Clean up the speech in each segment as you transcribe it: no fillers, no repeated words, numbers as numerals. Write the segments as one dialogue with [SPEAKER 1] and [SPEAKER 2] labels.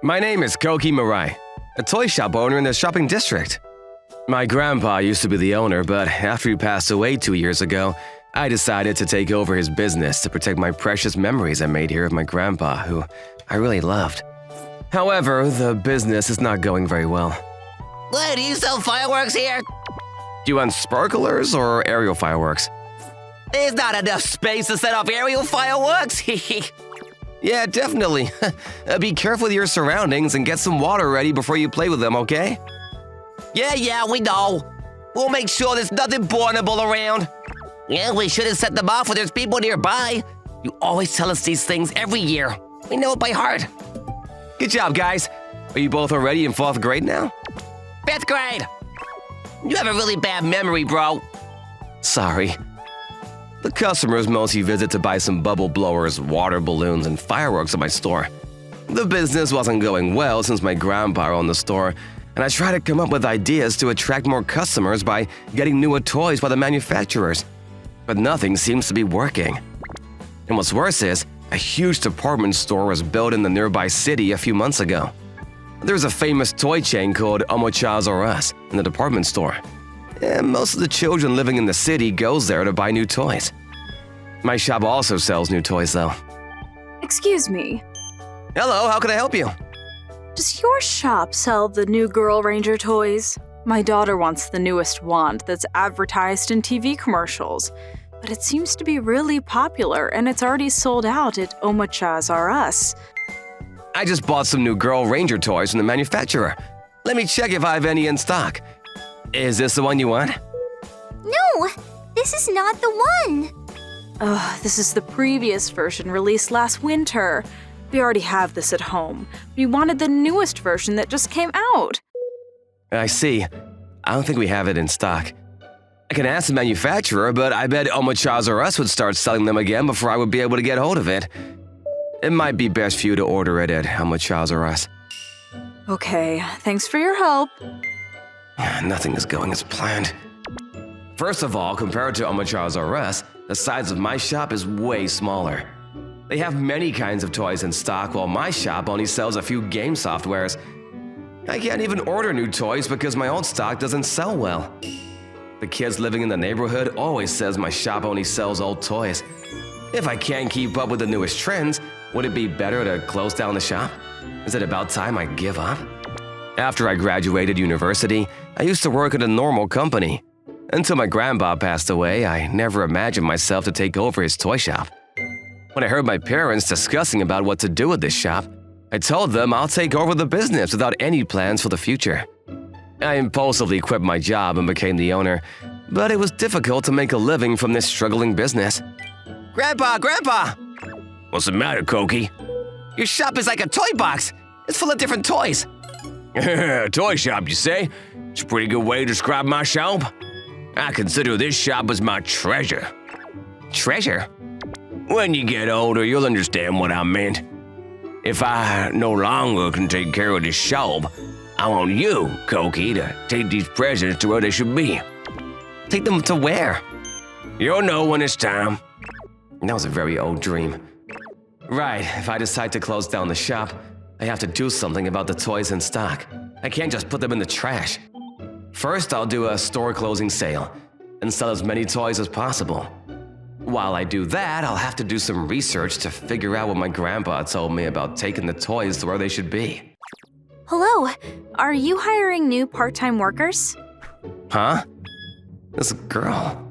[SPEAKER 1] My name is Koki Mirai, a toy shop owner in the shopping district. My grandpa used to be the owner, but after he passed away 2 years ago, I decided to take over his business to protect my precious memories I made here of my grandpa, who I really loved. However, the business is not going very well.
[SPEAKER 2] Wait, do you sell fireworks here?
[SPEAKER 1] Do you want sparklers or aerial fireworks?
[SPEAKER 2] There's not enough space to set off aerial fireworks.
[SPEAKER 1] Yeah, definitely. Be careful with your surroundings and get some water ready before you play with them, okay?
[SPEAKER 2] Yeah, we know. We'll make sure there's nothing burnable around. Yeah, we shouldn't set them off when there's people nearby. You always tell us these things every year. We know it by heart.
[SPEAKER 1] Good job, guys. Are you both already in 4th grade now?
[SPEAKER 2] 5th grade. You have a really bad memory, bro.
[SPEAKER 1] Sorry. The customers mostly visit to buy some bubble blowers, water balloons, and fireworks at my store. The business wasn't going well since my grandpa owned the store, and I tried to come up with ideas to attract more customers by getting newer toys by the manufacturers. But nothing seems to be working. And what's worse is, a huge department store was built in the nearby city a few months ago. There's a famous toy chain called Omochas R Us in the department store. And most of the children living in the city goes there to buy new toys. My shop also sells new toys, though.
[SPEAKER 3] Excuse me.
[SPEAKER 1] Hello, how can I help you?
[SPEAKER 3] Does your shop sell the new Girl Ranger toys? My daughter wants the newest wand that's advertised in TV commercials, but it seems to be really popular and it's already sold out at Omochas R Us.
[SPEAKER 1] I just bought some new Girl Ranger toys from the manufacturer. Let me check if I have any in stock. Is this the one you want?
[SPEAKER 4] No, this is not the one.
[SPEAKER 3] This is the previous version released last winter. We already have this at home. We wanted the newest version that just came out.
[SPEAKER 1] I see. I don't think we have it in stock. I can ask the manufacturer, but I bet Omochas R Us would start selling them again before I would be able to get hold of it. It might be best for you to order it at Omochas R Us.
[SPEAKER 3] Okay, thanks for your help.
[SPEAKER 1] Nothing is going as planned. First of all, compared to Omochas R Us, the size of my shop is way smaller. They have many kinds of toys in stock, while my shop only sells a few game softwares. I can't even order new toys because my old stock doesn't sell well. The kids living in the neighborhood always says my shop only sells old toys. If I can't keep up with the newest trends, would it be better to close down the shop? Is it about time I give up? After I graduated university, I used to work at a normal company. Until my grandpa passed away, I never imagined myself to take over his toy shop. When I heard my parents discussing about what to do with this shop, I told them I'll take over the business without any plans for the future. I impulsively quit my job and became the owner, but it was difficult to make a living from this struggling business.
[SPEAKER 2] Grandpa!
[SPEAKER 1] What's the matter, Koki?
[SPEAKER 2] Your shop is like a toy box. It's full of different toys.
[SPEAKER 1] Toy shop, you say? It's a pretty good way to describe my shop. I consider this shop as my treasure.
[SPEAKER 2] Treasure?
[SPEAKER 1] When you get older, you'll understand what I meant. If I no longer can take care of this shop, I want you, Koki, to take these presents to where they should be.
[SPEAKER 2] Take them to where?
[SPEAKER 1] You'll know when it's time. That was a very old dream. Right, if I decide to close down the shop, I have to do something about the toys in stock. I can't just put them in the trash. First, I'll do a store closing sale and sell as many toys as possible. While I do that, I'll have to do some research to figure out what my grandpa told me about taking the toys to where they should be.
[SPEAKER 3] Hello, are you hiring new part-time workers?
[SPEAKER 1] Huh? This girl.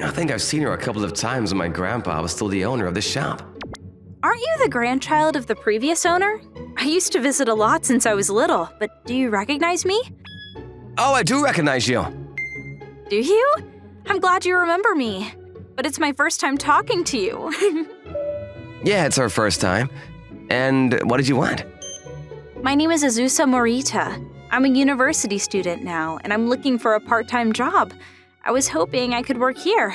[SPEAKER 1] I think I've seen her a couple of times when my grandpa was still the owner of this shop.
[SPEAKER 3] Aren't you the grandchild of the previous owner? I used to visit a lot since I was little, but do you recognize me?
[SPEAKER 1] Oh, I do recognize you.
[SPEAKER 3] Do you? I'm glad you remember me, but it's my first time talking to you.
[SPEAKER 1] Yeah, it's our first time. And what did you want?
[SPEAKER 3] My name is Azusa Morita. I'm a university student now, and I'm looking for a part-time job. I was hoping I could work here.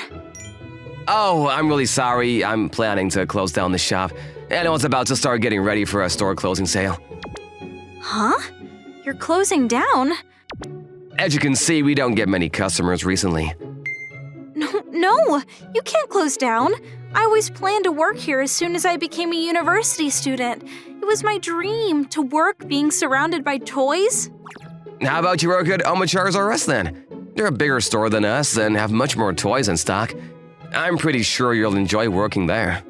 [SPEAKER 1] Oh, I'm really sorry. I'm planning to close down the shop, and I was about to start getting ready for a store closing sale.
[SPEAKER 3] Huh? You're closing down?
[SPEAKER 1] As you can see, we don't get many customers recently.
[SPEAKER 3] No, you can't close down. I always planned to work here as soon as I became a university student. It was my dream to work being surrounded by toys.
[SPEAKER 1] How about you work at Omochara's R Us then? They're a bigger store than us and have much more toys in stock. I'm pretty sure you'll enjoy working there.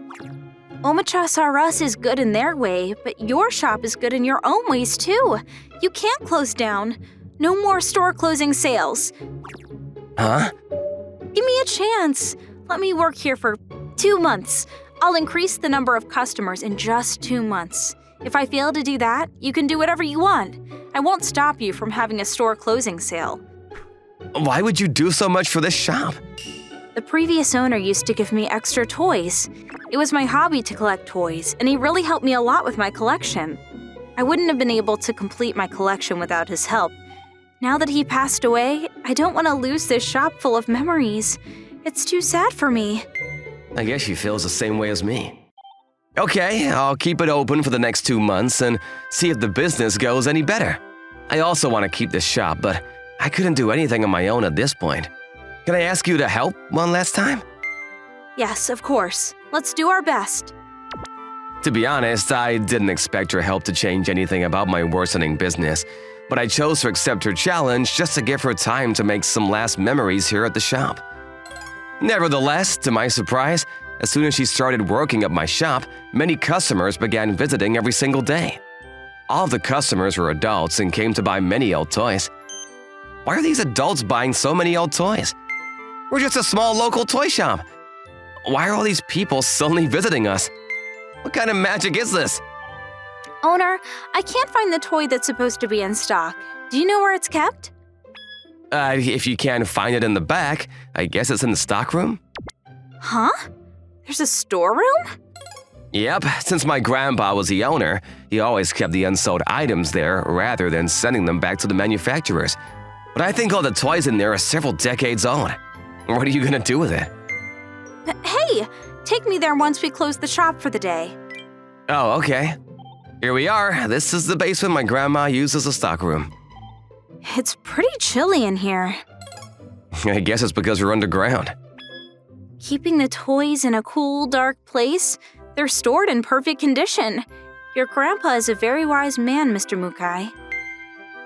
[SPEAKER 3] Omochas R Us is good in their way, but your shop is good in your own ways too. You can't close down. No more store closing sales.
[SPEAKER 1] Huh?
[SPEAKER 3] Give me a chance. Let me work here for 2 months. I'll increase the number of customers in just 2 months. If I fail to do that, you can do whatever you want. I won't stop you from having a store closing sale.
[SPEAKER 1] Why would you do so much for this shop?
[SPEAKER 3] The previous owner used to give me extra toys. It was my hobby to collect toys, and he really helped me a lot with my collection. I wouldn't have been able to complete my collection without his help. Now that he passed away, I don't want to lose this shop full of memories. It's too sad for me.
[SPEAKER 1] I guess she feels the same way as me. Okay, I'll keep it open for the next 2 months and see if the business goes any better. I also want to keep this shop, but I couldn't do anything on my own at this point. Can I ask you to help one last time?
[SPEAKER 3] Yes, of course. Let's do our best.
[SPEAKER 1] To be honest, I didn't expect her help to change anything about my worsening business, but I chose to accept her challenge just to give her time to make some last memories here at the shop. Nevertheless, to my surprise, as soon as she started working at my shop, many customers began visiting every single day. All of the customers were adults and came to buy many old toys. Why are these adults buying so many old toys? We're just a small local toy shop. Why are all these people suddenly visiting us? What kind of magic is this?
[SPEAKER 3] Owner, I can't find the toy that's supposed to be in stock. Do you know where it's kept?
[SPEAKER 1] If you can't find it in the back, I guess it's in the stockroom?
[SPEAKER 3] Huh? There's a storeroom?
[SPEAKER 1] Yep, since my grandpa was the owner, he always kept the unsold items there rather than sending them back to the manufacturers. But I think all the toys in there are several decades old. What are you gonna do with it?
[SPEAKER 3] Hey, take me there once we close the shop for the day.
[SPEAKER 1] Oh, okay. Here we are. This is the basement my grandma used as a stockroom.
[SPEAKER 3] It's pretty chilly in here.
[SPEAKER 1] I guess it's because we're underground.
[SPEAKER 3] Keeping the toys in a cool, dark place, they're stored in perfect condition. Your grandpa is a very wise man, Mr. Mukai.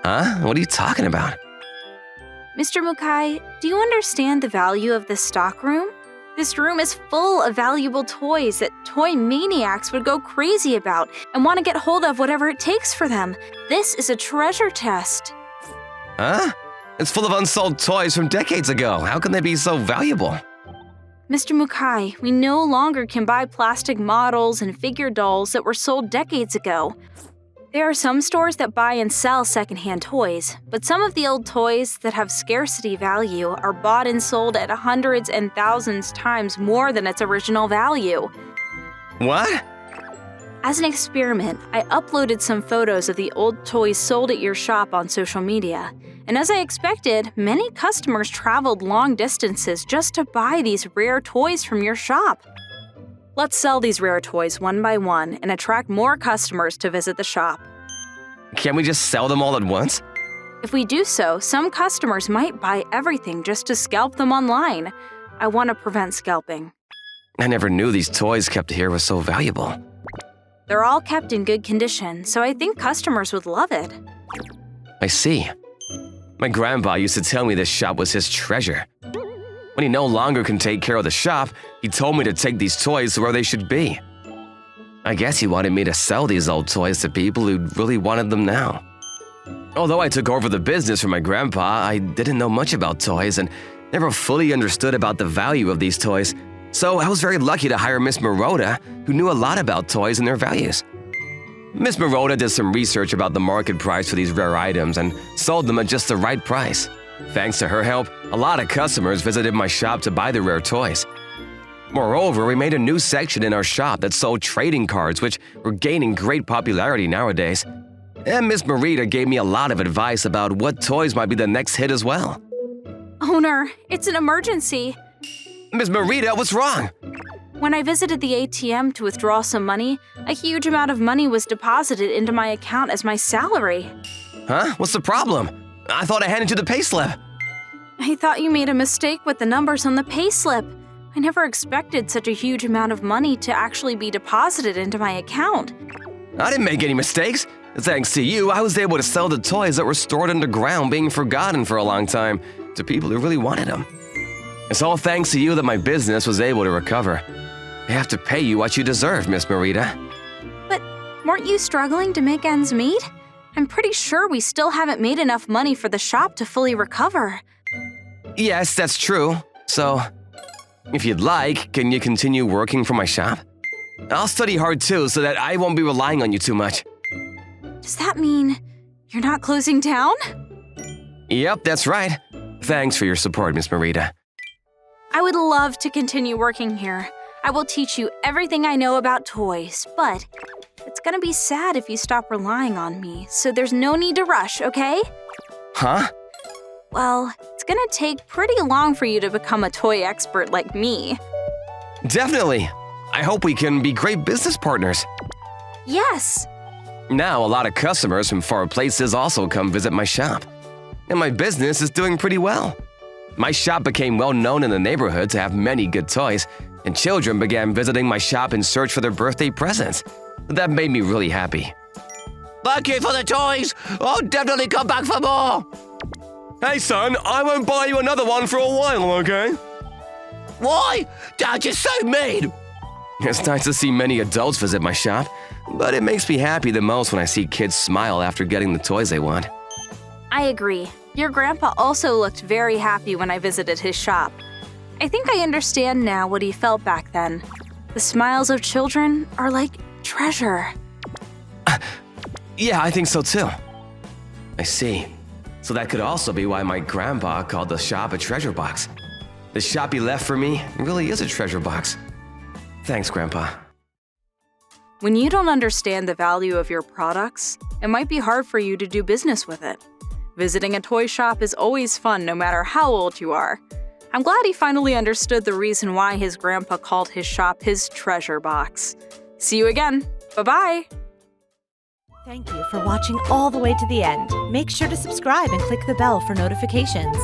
[SPEAKER 1] Huh? What are you talking about?
[SPEAKER 3] Mr. Mukai, do you understand the value of this stockroom? This room is full of valuable toys that toy maniacs would go crazy about and want to get hold of whatever it takes for them. This is a treasure chest.
[SPEAKER 1] Huh? It's full of unsold toys from decades ago. How can they be so valuable?
[SPEAKER 3] Mr. Mukai, we no longer can buy plastic models and figure dolls that were sold decades ago. There are some stores that buy and sell secondhand toys, but some of the old toys that have scarcity value are bought and sold at hundreds and thousands times more than its original value.
[SPEAKER 1] What?
[SPEAKER 3] As an experiment, I uploaded some photos of the old toys sold at your shop on social media. And as I expected, many customers traveled long distances just to buy these rare toys from your shop. Let's sell these rare toys one by one and attract more customers to visit the shop.
[SPEAKER 1] Can't we just sell them all at once?
[SPEAKER 3] If we do so, some customers might buy everything just to scalp them online. I want to prevent scalping.
[SPEAKER 1] I never knew these toys kept here were so valuable.
[SPEAKER 3] They're all kept in good condition, so I think customers would love it.
[SPEAKER 1] I see. My grandpa used to tell me this shop was his treasure. When he no longer can take care of the shop, he told me to take these toys to where they should be. I guess he wanted me to sell these old toys to people who really wanted them now. Although I took over the business from my grandpa, I didn't know much about toys and never fully understood about the value of these toys. So I was very lucky to hire Miss Maroda, who knew a lot about toys and their values. Miss Maroda did some research about the market price for these rare items and sold them at just the right price. Thanks to her help, a lot of customers visited my shop to buy the rare toys. Moreover, we made a new section in our shop that sold trading cards, which were gaining great popularity nowadays. And Miss Marita gave me a lot of advice about what toys might be the next hit as well.
[SPEAKER 3] Owner, it's an emergency.
[SPEAKER 1] Miss Marita, what's wrong?
[SPEAKER 3] When I visited the ATM to withdraw some money, a huge amount of money was deposited into my account as my salary.
[SPEAKER 1] Huh? What's the problem? I thought I handed you the payslip.
[SPEAKER 3] I thought you made a mistake with the numbers on the payslip. I never expected such a huge amount of money to actually be deposited into my account.
[SPEAKER 1] I didn't make any mistakes. Thanks to you, I was able to sell the toys that were stored underground, being forgotten for a long time, to people who really wanted them. It's all thanks to you that my business was able to recover. I have to pay you what you deserve, Miss Marita.
[SPEAKER 3] But weren't you struggling to make ends meet? I'm pretty sure we still haven't made enough money for the shop to fully recover.
[SPEAKER 1] Yes, that's true. So, if you'd like, can you continue working for my shop? I'll study hard too, so that I won't be relying on you too much.
[SPEAKER 3] Does that mean you're not closing down?
[SPEAKER 1] Yep, that's right. Thanks for your support, Miss Marita.
[SPEAKER 3] I would love to continue working here. I will teach you everything I know about toys, but it's gonna be sad if you stop relying on me, so there's no need to rush, okay?
[SPEAKER 1] Huh?
[SPEAKER 3] Well, it's gonna take pretty long for you to become a toy expert like me.
[SPEAKER 1] Definitely. I hope we can be great business partners.
[SPEAKER 3] Yes.
[SPEAKER 1] Now, a lot of customers from far places also come visit my shop. And my business is doing pretty well. My shop became well known in the neighborhood to have many good toys, and children began visiting my shop in search for their birthday presents. That made me really happy.
[SPEAKER 2] Thank you for the toys. I'll definitely come back for more.
[SPEAKER 1] Hey son, I won't buy you another one for a while, okay?
[SPEAKER 2] Why? Dad, you're so mean.
[SPEAKER 1] It's nice to see many adults visit my shop, but it makes me happy the most when I see kids smile after getting the toys they want.
[SPEAKER 3] I agree. Your grandpa also looked very happy when I visited his shop. I think I understand now what he felt back then. The smiles of children are like treasure.
[SPEAKER 1] Yeah, I think so too. I see. So that could also be why my grandpa called the shop a treasure box. The shop he left for me really is a treasure box. Thanks, Grandpa.
[SPEAKER 3] When you don't understand the value of your products, it might be hard for you to do business with it. Visiting a toy shop is always fun no matter how old you are. I'm glad he finally understood the reason why his grandpa called his shop his treasure box. See you again. Bye-bye.
[SPEAKER 5] Thank you for watching all the way to the end. Make sure to subscribe and click the bell for notifications.